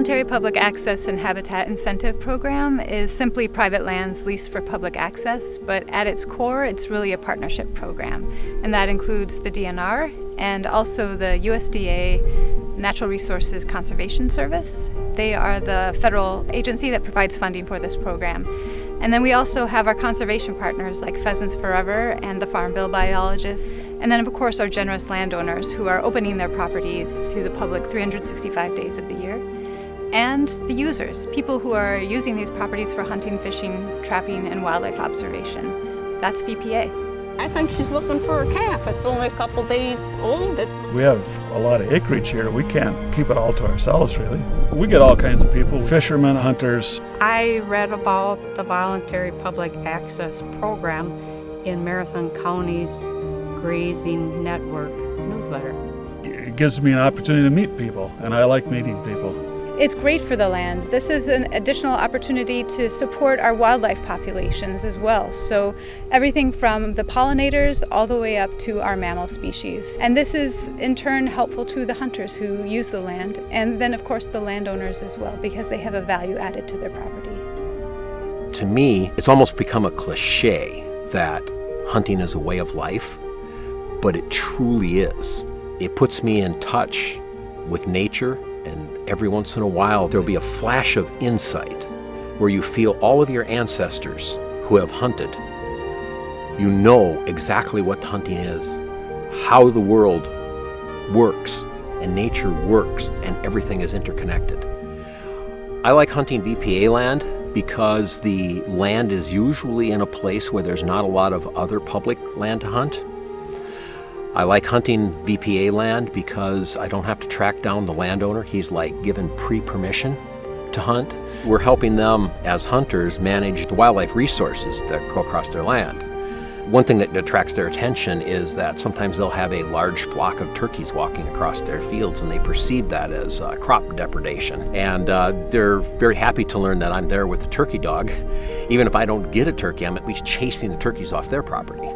Voluntary Public Access and Habitat Incentive Program is simply private lands leased for public access, but at its core, it's really a partnership program. And that includes the DNR and also the USDA Natural Resources Conservation Service. They are the federal agency that provides funding for this program. And then we also have our conservation partners like Pheasants Forever and the Farm Bill biologists. And then of course our generous landowners who are opening their properties to the public 365 days of the year. And the users, people who are using these properties for hunting, fishing, trapping, and wildlife observation. That's VPA. I think she's looking for a calf. It's only a couple days old. We have a lot of acreage here. We can't keep it all to ourselves, really. We get all kinds of people, fishermen, hunters. I read about the Voluntary Public Access Program in Marathon County's Grazing Network newsletter. It gives me an opportunity to meet people, and I like meeting people. It's great for the land. This is an additional opportunity to support our wildlife populations as well. So everything from the pollinators all the way up to our mammal species. And this is in turn helpful to the hunters who use the land, and then of course the landowners as well, because they have a value added to their property. To me, it's almost become a cliche that hunting is a way of life, but it truly is. It puts me in touch with nature, and every once in a while there'll be a flash of insight where you feel all of your ancestors who have hunted. You know exactly what hunting is, how the world works, and nature works, and everything is interconnected. I like hunting VPA land because the land is usually in a place where there's not a lot of other public land to hunt. I like hunting VPA land because I don't have to track down the landowner. He's like given pre-permission to hunt. We're helping them as hunters manage the wildlife resources that go across their land. One thing that attracts their attention is that sometimes they'll have a large flock of turkeys walking across their fields, and they perceive that as crop depredation. And they're very happy to learn that I'm there with the turkey dog. Even if I don't get a turkey, I'm at least chasing the turkeys off their property.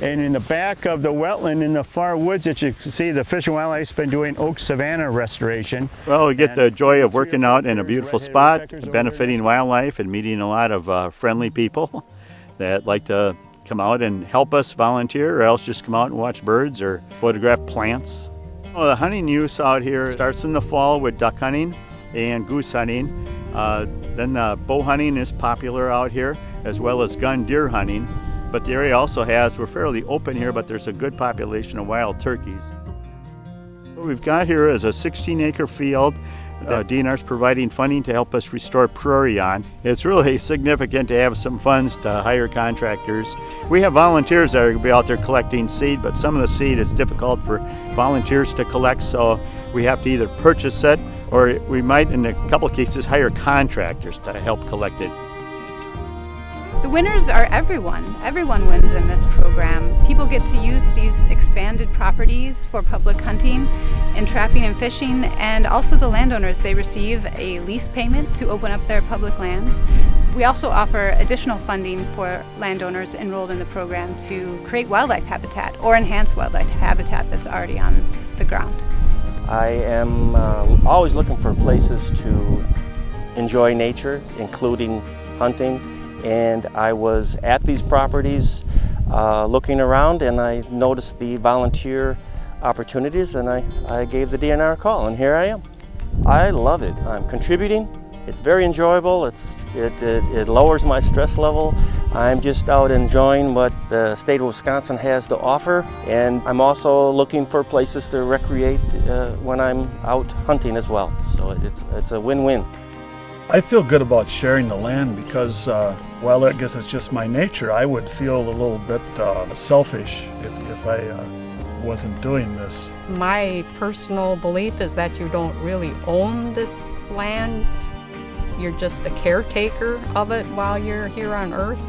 And in the back of the wetland in the far woods that you can see, the Fish and Wildlife's been doing oak savanna restoration. Well, we get the joy of working out in a beautiful spot, benefiting wildlife and meeting a lot of friendly people that like to come out and help us volunteer, or else just come out and watch birds or photograph plants. Well, the hunting use out here starts in the fall with duck hunting and goose hunting. Then bow hunting is popular out here, as well as gun deer hunting. But the area also we're fairly open here, but there's a good population of wild turkeys. What we've got here is a 16-acre field. DNR's providing funding to help us restore prairie on. It's really significant to have some funds to hire contractors. We have volunteers that are going to be out there collecting seed, but some of the seed is difficult for volunteers to collect, so we have to either purchase it, or we might, in a couple of cases, hire contractors to help collect it. The winners are everyone. Everyone wins in this program. People get to use these expanded properties for public hunting and trapping and fishing, and also the landowners, they receive a lease payment to open up their public lands. We also offer additional funding for landowners enrolled in the program to create wildlife habitat or enhance wildlife habitat that's already on the ground. I am always looking for places to enjoy nature, including hunting. And I was at these properties looking around, and I noticed the volunteer opportunities, and I gave the DNR a call, and here I am. I love it. I'm contributing. It's very enjoyable. It lowers my stress level. I'm just out enjoying what the state of Wisconsin has to offer, and I'm also looking for places to recreate when I'm out hunting as well. So it's a win-win. I feel good about sharing the land because, well, I guess it's just my nature. I would feel a little bit selfish if I wasn't doing this. My personal belief is that you don't really own this land. You're just a caretaker of it while you're here on Earth.